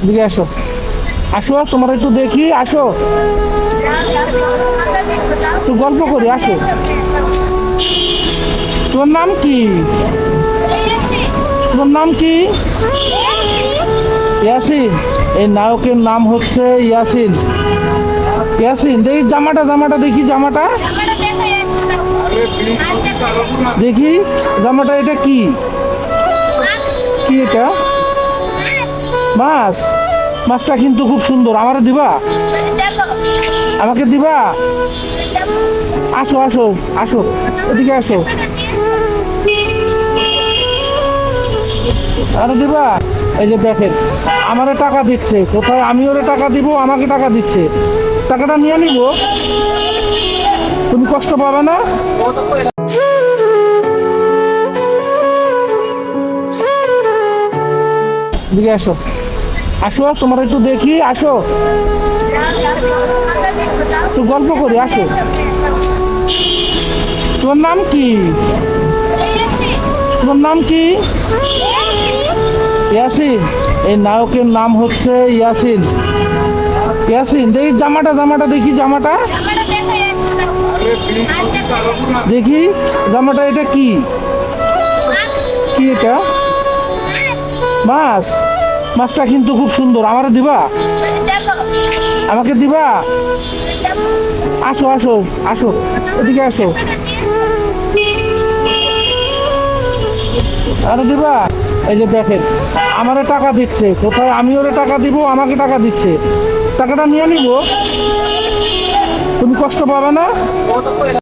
দিকে আসো, আসো তোমার একটু দেখি, আসো একটু গল্প করি, আসো। তোমার নাম কি? তোমার নাম কি? ইয়াসিন। এই নায়কের নাম হচ্ছে ইয়াসিন। ইয়াসিন, দেখি জামাটা, জামাটা দেখি, জামাটা দেখি, জামাটা এটা কি? কি এটা? মাছ। মাছটা কিন্তু খুব সুন্দর, আমারে দিবা? আমাকে দিবা? আসো আসো আসো, এদিকে আসো। আরে দিবা? এই যে দেখেন, আমারে টাকা দিচ্ছে, কোথায় আমি ওরে টাকা দিব, আমাকে টাকা দিচ্ছে, টাকাটা নিয়ে নিব, তুমি কষ্ট পাবে না? দিকে আসো, আসো তোমার একটু দেখি, আসো একটু গল্প করি, আসো। তোমার নাম কি? তোমার নাম কি? ইয়াসিন। এই নায়কের নাম হচ্ছে ইয়াসিন। ইয়াসিন, দেখি জামাটা, জামাটা দেখি, জামাটা দেখি, জামাটা এটা কি? কি এটা? মাছ। মাছটা কিন্তু খুব সুন্দর, আমারে দিবা? আমাকে দিবা? আসো আসো আসো, এদিকে আসো। আরে দিবা? এই যে দেখেন, আমারে টাকা দিচ্ছে, কোথায় আমি ওরে টাকা দিব, আমাকে টাকা দিচ্ছে, টাকাটা নিয়ে নিব, তুমি কষ্ট পাবে না?